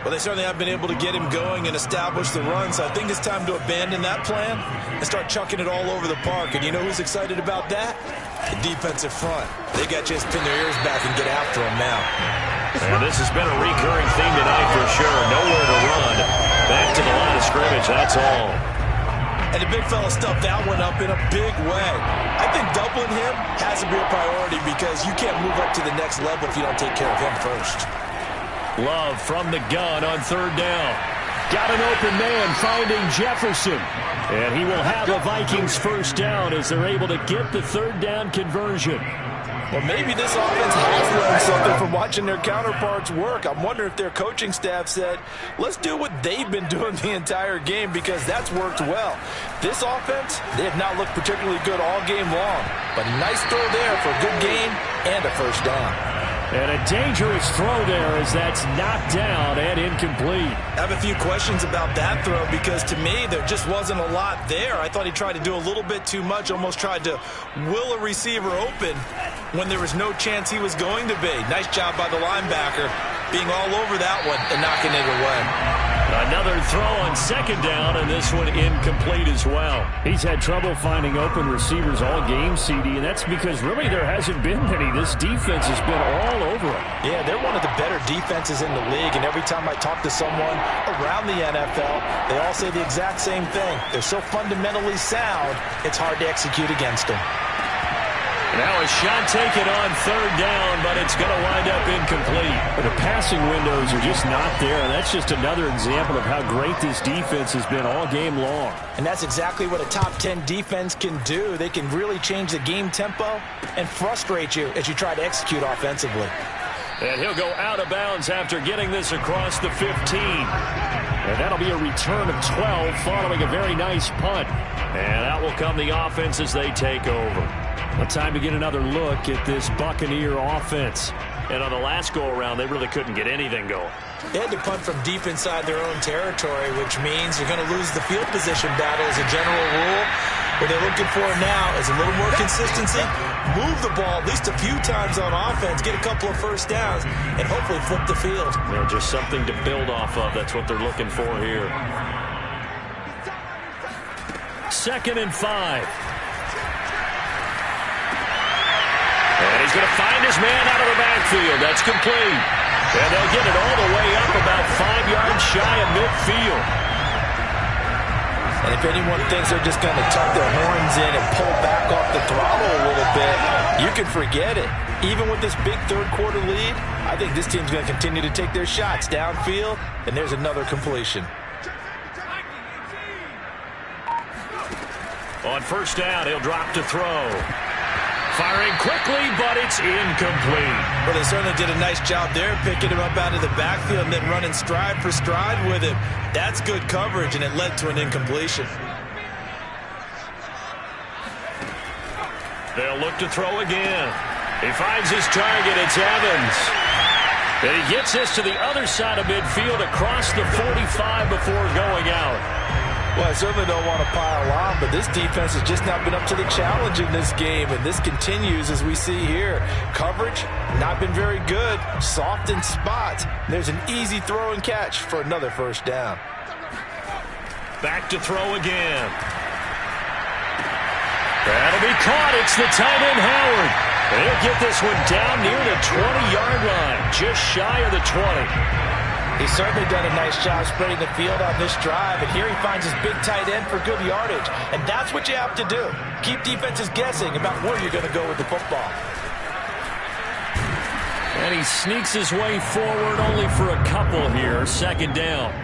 Well, they certainly have been able to get him going and establish the run, so I think it's time to abandon that plan and start chucking it all over the park. And you know who's excited about that? The defensive front. They got just pin their ears back and get after him now. And this has been a recurring theme tonight for sure. Nowhere to run. Back to the line of scrimmage, that's all. And the big fella stuffed that one up in a big way. I think doubling him has to be a priority because you can't move up to the next level if you don't take care of him first. Love from the gun on 3rd down. Got an open man finding Jefferson. And he will have a Vikings first down as they're able to get the 3rd down conversion. Well, maybe this offense has learned something from watching their counterparts work. I'm wondering if their coaching staff said, let's do what they've been doing the entire game because that's worked well. This offense, they have not looked particularly good all game long. But a nice throw there for a good gain and a first down. And a dangerous throw there as that's knocked down and incomplete. I have a few questions about that throw because to me there just wasn't a lot there. I thought he tried to do a little bit too much, almost tried to will a receiver open when there was no chance he was going to be. Nice job by the linebacker being all over that one and knocking it away. Another throw on 2nd down, and this one incomplete as well. He's had trouble finding open receivers all game, CD, and that's because really there hasn't been many. This defense has been all over him. Yeah, they're one of the better defenses in the league, and every time I talk to someone around the NFL, they all say the exact same thing. They're so fundamentally sound, it's hard to execute against them. Now a shot taken on 3rd down, but it's going to wind up incomplete. The passing windows are just not there, and that's just another example of how great this defense has been all game long. And that's exactly what a top 10 defense can do. They can really change the game tempo and frustrate you as you try to execute offensively. And he'll go out of bounds after getting this across the 15. And that'll be a return of 12 following a very nice punt. And out will come the offense as they take over. Well, time to get another look at this Buccaneer offense. And on the last go-around, they really couldn't get anything going. They had to punt from deep inside their own territory, which means you're going to lose the field position battle as a general rule. What they're looking for now is a little more consistency, move the ball at least a few times on offense, get a couple of first downs, and hopefully flip the field. Yeah, just something to build off of. That's what they're looking for here. 2nd and 5. And he's going to find his man out of the backfield. That's complete. And they'll get it all the way up about 5 yards shy of midfield. And if anyone thinks they're just going to tuck their horns in and pull back off the throttle a little bit, you can forget it. Even with this big third-quarter lead, I think this team's going to continue to take their shots downfield, and there's another completion. On first down, he'll drop to throw. Firing quickly, but it's incomplete. Well, they certainly did a nice job there, picking him up out of the backfield and then running stride for stride with him. That's good coverage, and it led to an incompletion. They'll look to throw again. He finds his target. It's Evans. And he gets this to the other side of midfield across the 45 before going out. Well, I certainly don't want to pile on, but this defense has just not been up to the challenge in this game, and this continues as we see here. Coverage, not been very good, soft in spots. There's an easy throw and catch for another first down. Back to throw again. That'll be caught. It's the tight end, Howard. And he'll get this one down near the 20-yard line, just shy of the 20. He's certainly done a nice job spreading the field on this drive, and here he finds his big tight end for good yardage. And that's what you have to do. Keep defenses guessing about where you're going to go with the football. And he sneaks his way forward only for a couple here. 2nd down.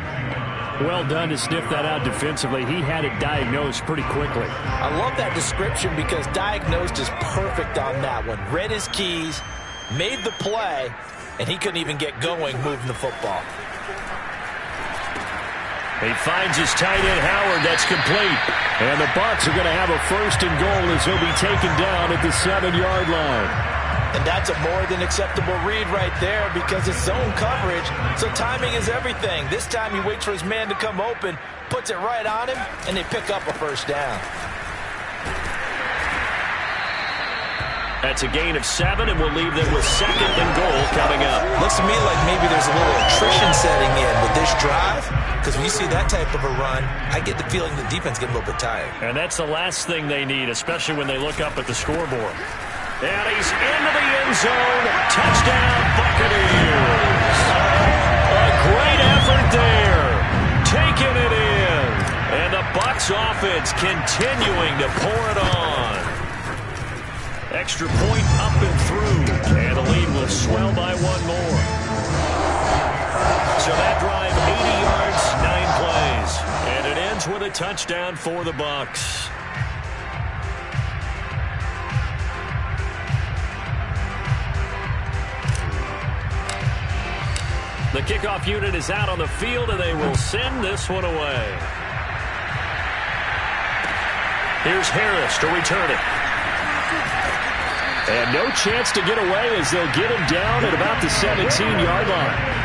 Well done to sniff that out defensively. He had it diagnosed pretty quickly. I love that description because diagnosed is perfect on that one. Read his keys, made the play, and he couldn't even get going moving the football. He finds his tight end, Howard. That's complete. And the Bucs are going to have a 1st and goal as he'll be taken down at the 7-yard line. And that's a more than acceptable read right there because it's zone coverage, so timing is everything. This time he waits for his man to come open, puts it right on him, and they pick up a first down. That's a gain of 7, and we'll leave them with 2nd and goal coming up. Looks to me like maybe there's a little attrition setting in with this drive, because when you see that type of a run, I get the feeling the defense gets a little bit tired. And that's the last thing they need, especially when they look up at the scoreboard. And he's into the end zone. Touchdown, Buccaneers. A great effort there. Taking it in. And the Bucs offense continuing to pour it on. Extra point up and through. And the lead will swell by one more. So that drive, 80 yards, 9 plays. And it ends with a touchdown for the Bucs. The kickoff unit is out on the field, and they will send this one away. Here's Harris to return it. And no chance to get away as they'll get him down at about the 17-yard line.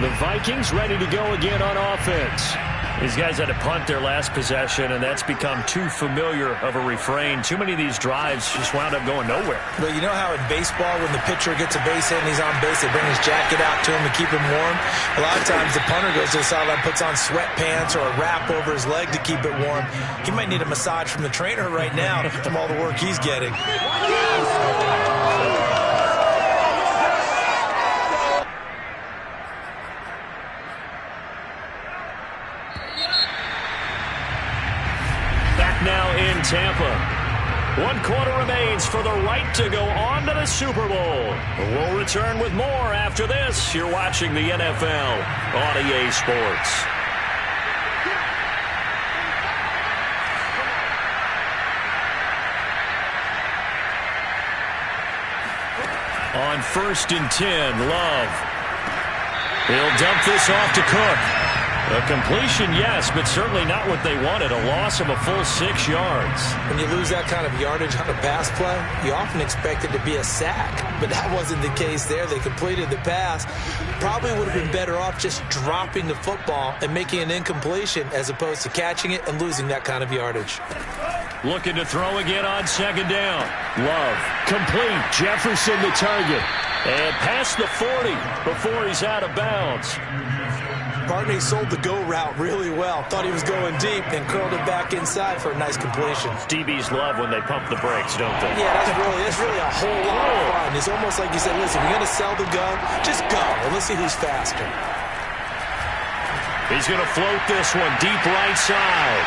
The Vikings ready to go again on offense. These guys had to punt their last possession, and that's become too familiar of a refrain. Too many of these drives just wound up going nowhere. But you know how in baseball, when the pitcher gets a base hit and he's on base, they bring his jacket out to him to keep him warm? A lot of times the punter goes to the sideline, puts on sweatpants or a wrap over his leg to keep it warm. He might need a massage from the trainer right now from all the work he's getting. Now in Tampa. 1 quarter remains for the right to go on to the Super Bowl. We'll return with more after this. You're watching the NFL on EA Sports. On 1st and 10, Love. He'll dump this off to Cook. A completion, yes, but certainly not what they wanted. A loss of a full 6 yards. When you lose that kind of yardage on a pass play, you often expect it to be a sack. But that wasn't the case there. They completed the pass. Probably would have been better off just dropping the football and making an incompletion as opposed to catching it and losing that kind of yardage. Looking to throw again on 2nd down. Love. Complete. Jefferson the target. And past the 40 before he's out of bounds. Barney sold the go route really well. Thought he was going deep, then curled it back inside for a nice completion. DBs love when they pump the brakes, don't they? Yeah, that's really a whole lot of fun. It's almost like you said, listen, we're going to sell the gun. Just go, and let's see who's faster. He's going to float this one deep right side.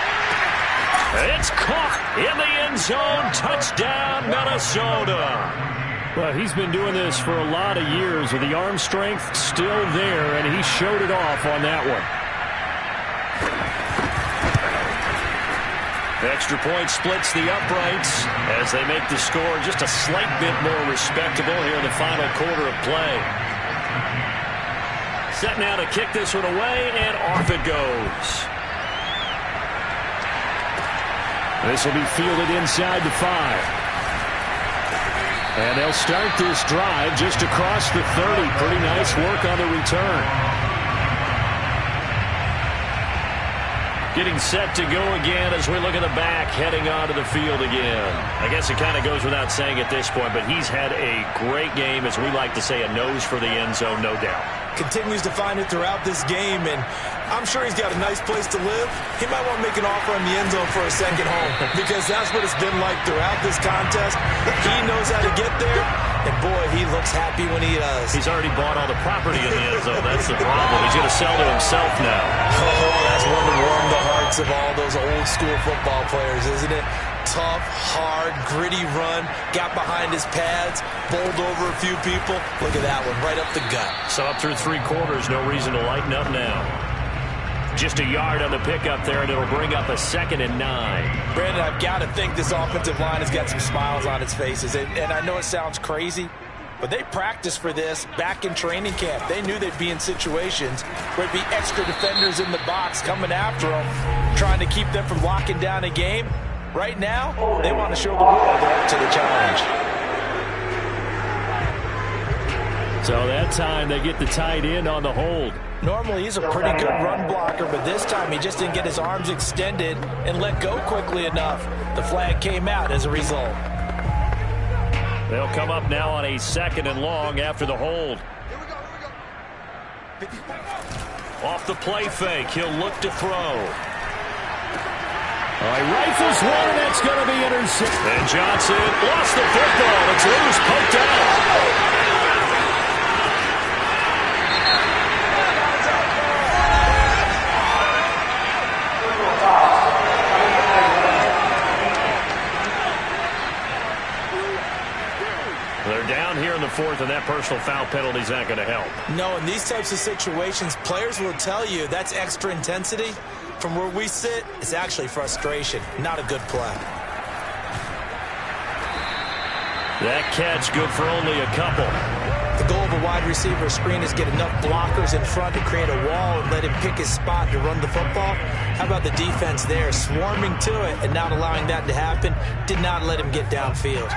It's caught in the end zone. Touchdown, Minnesota. Well, he's been doing this for a lot of years with the arm strength still there, and he showed it off on that one. Extra point splits the uprights as they make the score just a slight bit more respectable here in the final quarter of play. Set now to kick this one away, and off it goes. This will be fielded inside the 5. And they'll start this drive just across the 30. Pretty nice work on the return. Getting set to go again as we look at the back, heading onto the field again. I guess it kind of goes without saying at this point, but he's had a great game, as we like to say, a nose for the end zone, no doubt. Continues to find it throughout this game, and I'm sure he's got a nice place to live. He might want to make an offer on the end zone for a second home, because that's what it's been like throughout this contest. He knows how to get there, and boy, he looks happy when he does. He's already bought all the property in the end zone. That's the problem. He's going to sell to himself now. Oh, that's one to warm the hearts of all those old school football players, isn't it? Tough, hard, gritty run, got behind his pads, bowled over a few people. Look at that one, right up the gut. So up through 3 quarters, no reason to lighten up now. Just a yard on the pickup there, and it'll bring up a 2nd and 9. Brandon, I've got to think this offensive line has got some smiles on its faces. And I know it sounds crazy, but they practiced for this back in training camp. They knew they'd be in situations where there'd be extra defenders in the box coming after them, trying to keep them from locking down a game. Right now, they want to show the world they're up to the challenge. So that time they get the tight end on the hold. Normally he's a pretty good run blocker, but this time he just didn't get his arms extended and let go quickly enough. The flag came out as a result. They'll come up now on a 2nd and long after the hold. Off the play fake, he'll look to throw. All right, rifles one, and that's going to be intercepted. And Johnson lost the football. It's loose, poked out. They're down here in the 4th, and that personal foul penalty is not going to help. No, in these types of situations, players will tell you that's extra intensity. From where we sit, it's actually frustration, not a good play. That catch good for only a couple. The goal of a wide receiver screen is get enough blockers in front to create a wall and let him pick his spot to run the football. How about the defense there, swarming to it and not allowing that to happen? Did not let him get downfield.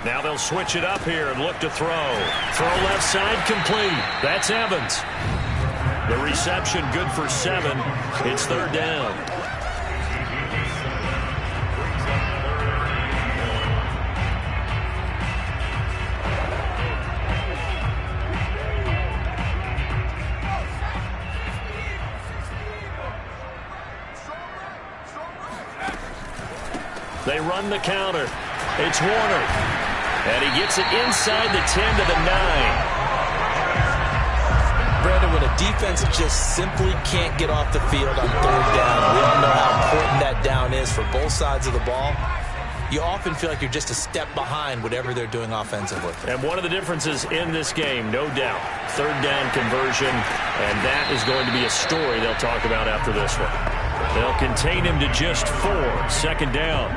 Now they'll switch it up here and look to throw. Throw left side complete. That's Evans. The reception good for 7. It's 3rd down. They run the counter. It's Warner. And he gets it inside the 10 to the 9. Brandon, when a defense just simply can't get off the field on 3rd down, we all know how important that down is for both sides of the ball. You often feel like you're just a step behind whatever they're doing offensively. And one of the differences in this game, no doubt, 3rd down conversion, and that is going to be a story they'll talk about after this one. They'll contain him to just 4, 2nd down.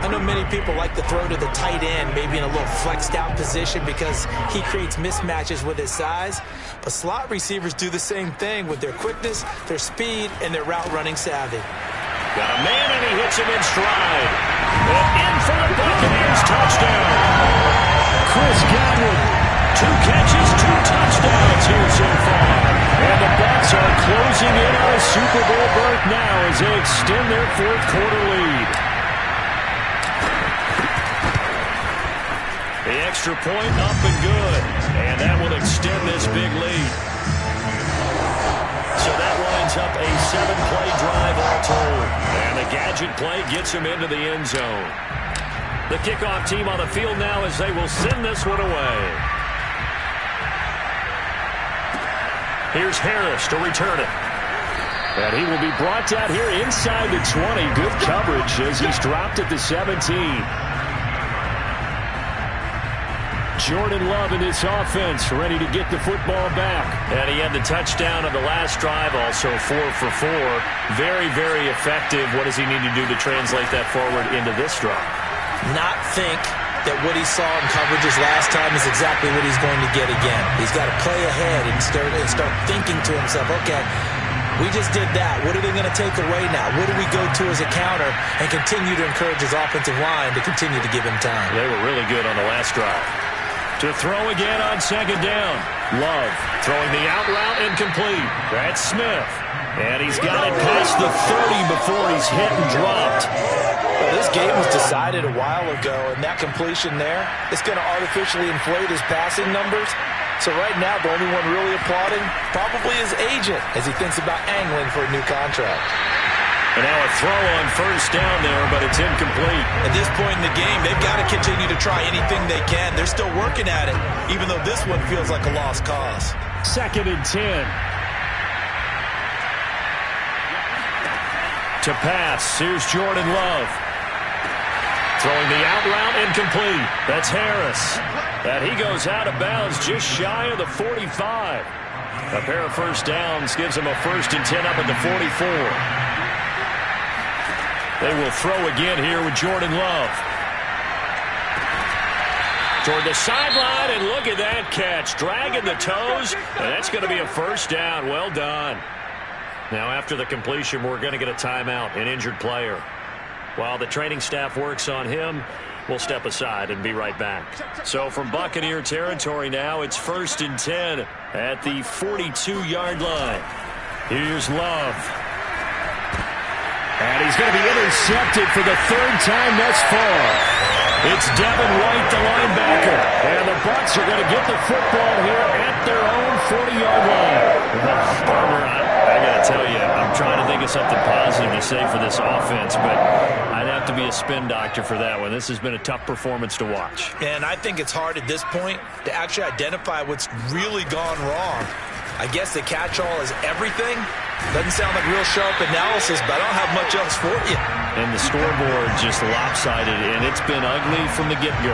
I know many people like to throw to the tight end, maybe in a little flexed out position because he creates mismatches with his size. But slot receivers do the same thing with their quickness, their speed, and their route running savvy. Got a man, and he hits him in stride. And in for the Buccaneers touchdown. Chris Godwin, 2 catches, 2 touchdowns here so far. And the Bucs are closing in on a Super Bowl berth now as they extend their 4th quarter lead. The extra point up and good. And that will extend this big lead. So that lines up a 7-play drive all told. And the gadget play gets him into the end zone. The kickoff team on the field now as they will send this one away. Here's Harris to return it. And he will be brought down here inside the 20. Good coverage as he's dropped at the 17. Jordan Love in this offense, ready to get the football back. And he had the touchdown on the last drive, also 4 for 4. Very, very effective. What does he need to do to translate that forward into this drive? Not think that what he saw in coverages last time is exactly what he's going to get again. He's got to play ahead and start thinking to himself, okay, we just did that. What are they going to take away now? What do we go to as a counter? And continue to encourage his offensive line to continue to give him time. They were really good on the last drive. To throw again on 2nd down. Love throwing the out route incomplete. That's Smith. And he's got it past the 30 before he's hit and dropped. Well, this game was decided a while ago, and that completion there is going to artificially inflate his passing numbers. So right now, the only one really applauding probably his agent as he thinks about angling for a new contract. And now a throw on 1st down there, but it's incomplete. At this point in the game, they've got to continue to try anything they can. They're still working at it, even though this one feels like a lost cause. 2nd and 10. To pass, here's Jordan Love. Throwing the out route incomplete. That's Harris. And he goes out of bounds just shy of the 45. A pair of 1st downs gives him a 1st and 10 up at the 44. They will throw again here with Jordan Love. Toward the sideline, and look at that catch. Dragging the toes, and that's going to be a 1st down. Well done. Now, after the completion, we're going to get a timeout, an injured player. While the training staff works on him, we'll step aside and be right back. So from Buccaneer territory now, it's 1st and 10 at the 42-yard line. Here's Love. And he's going to be intercepted for the 3rd time thus far. It's Devin White, the linebacker. And the Bucs are going to get the football here at their own 40-yard line. Barber, I got to tell you, I'm trying to think of something positive to say for this offense, but I'd have to be a spin doctor for that one. This has been a tough performance to watch. And I think it's hard at this point to actually identify what's really gone wrong. I guess the catch-all is everything. Doesn't sound like real sharp analysis, but I don't have much else for you. And the scoreboard just lopsided, and it's been ugly from the get-go.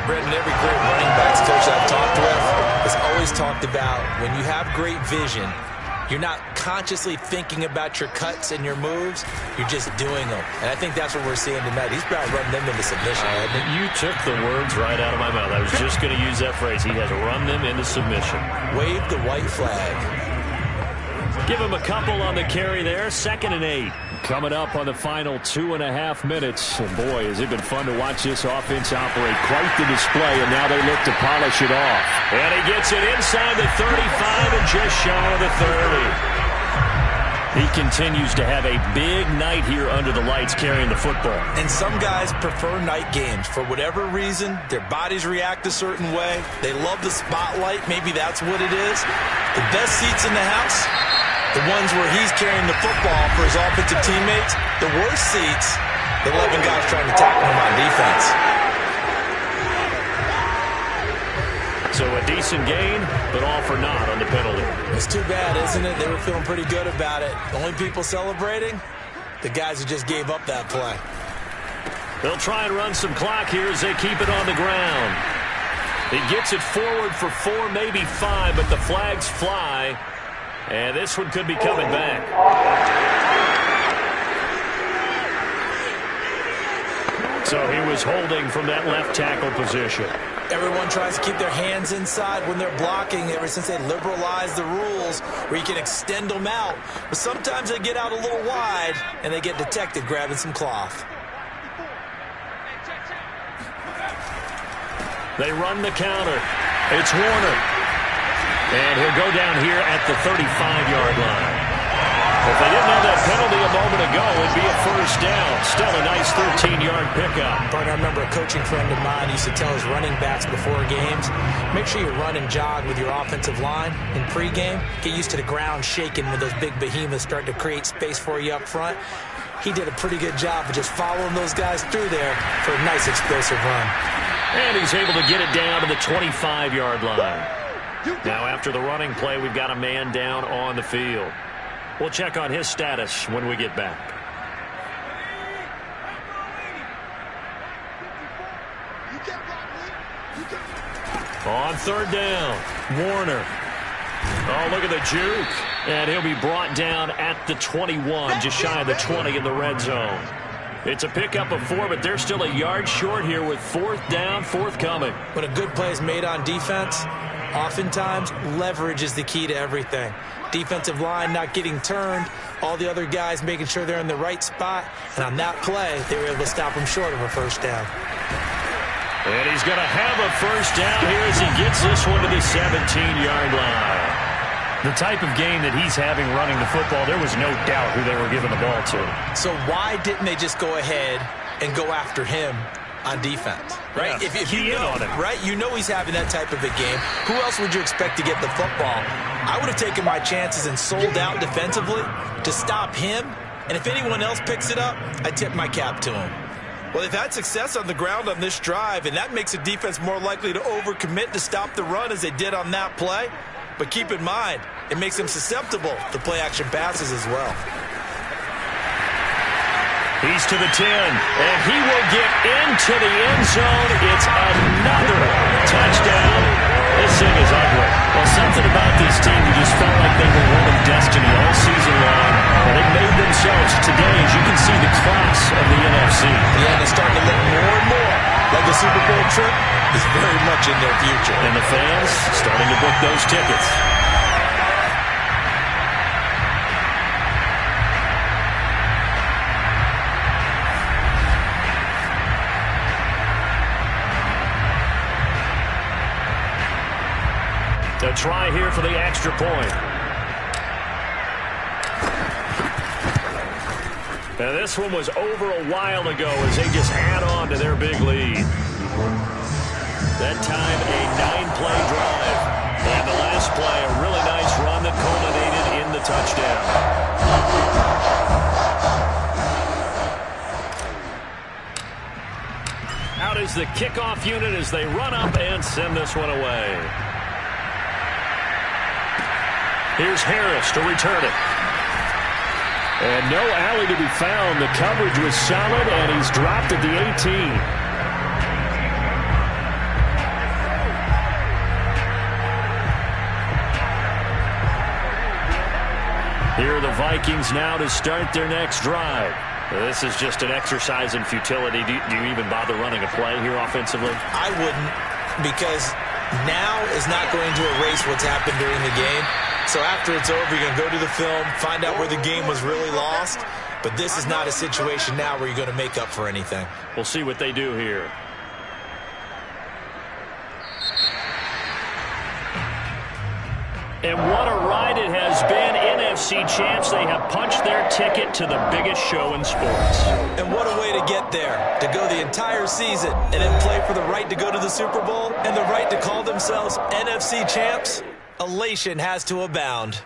Brendan, every great running backs coach I've talked with has always talked about when you have great vision, you're not consciously thinking about your cuts and your moves. You're just doing them. And I think that's what we're seeing tonight. He's about to run them into submission. You took the words right out of my mouth. I was just going to use that phrase. He has run them into submission. Wave the white flag. Give him a couple on the carry there. 2nd and 8. Coming up on the final 2.5 minutes. And boy, has it been fun to watch this offense operate. Quite the display, and now they look to polish it off. And he gets it inside the 35 and just shy of the 30. He continues to have a big night here under the lights carrying the football. And some guys prefer night games. For whatever reason, their bodies react a certain way. They love the spotlight. Maybe that's what it is. The best seats in the house, the ones where he's carrying the football for his offensive teammates. The worst seats, the 11 guys trying to tackle him on defense. So a decent gain, but all for naught on the penalty. It's too bad, isn't it? They were feeling pretty good about it. The only people celebrating, the guys who just gave up that play. They'll try and run some clock here as they keep it on the ground. He gets it forward for 4, maybe 5, but the flags fly. And this one could be coming back. So he was holding from that left tackle position. Everyone tries to keep their hands inside when they're blocking ever since they liberalized the rules where you can extend them out. But sometimes they get out a little wide and they get detected grabbing some cloth. They run the counter. It's Warner. And he'll go down here at the 35-yard line. If they didn't have that penalty a moment ago, it'd be a first down. Still a nice 13-yard pickup. Partner, I remember a coaching friend of mine used to tell his running backs before games, make sure you run and jog with your offensive line in pregame. Get used to the ground shaking when those big behemoths start to create space for you up front. He did a pretty good job of just following those guys through there for a nice explosive run. And he's able to get it down to the 25-yard line. Now after the running play, we've got a man down on the field. We'll check on his status when we get back. On third down, Warner. Oh, look at the juke. And he'll be brought down at the 21, just shy of the 20 in the red zone. It's a pickup of 4, but they're still a yard short here with fourth down, forthcoming. When a good play is made on defense, oftentimes leverage is the key to everything. Defensive line not getting turned, all the other guys making sure they're in the right spot, and on that play, they were able to stop him short of a first down. And he's going to have a first down here as he gets this one to the 17-yard line. The type of game that he's having running the football, there was no doubt who they were giving the ball to. So why didn't they just go ahead and go after him on defense, right? Yeah, if you know, on him. Right? You know he's having that type of a game. Who else would you expect to get the football? I would have taken my chances and sold out defensively to stop him, and if anyone else picks it up, I tip my cap to him. Well, they've had success on the ground on this drive, and that makes a defense more likely to overcommit to stop the run as they did on that play. But keep in mind, it makes them susceptible to play-action passes as well. He's to the 10, and he will get into the end zone. It's another touchdown. This thing is ugly. Well, something about this team, you just felt like they were one of destiny all season long, and they made themselves today, as you can see, the class of the NFC. Yeah, and it's starting to look more and more like the Super Bowl trip is very much in their future. And the fans starting to book those tickets. A try here for the extra point. Now this one was over a while ago as they just add on to their big lead. That time a 9-play drive. And the last play, a really nice run that culminated in the touchdown. Out is the kickoff unit as they run up and send this one away. Here's Harris to return it. And no alley to be found. The coverage was solid, and he's dropped at the 18. Here are the Vikings now to start their next drive. This is just an exercise in futility. Do you even bother running a play here offensively? I wouldn't, because now is not going to erase what's happened during the game. So after it's over, you're going to go to the film, find out where the game was really lost. But this is not a situation now where you're going to make up for anything. We'll see what they do here. And what a ride it has been. NFC champs, they have punched their ticket to the biggest show in sports. And what a way to get there, to go the entire season and then play for the right to go to the Super Bowl and the right to call themselves NFC champs. Elation has to abound.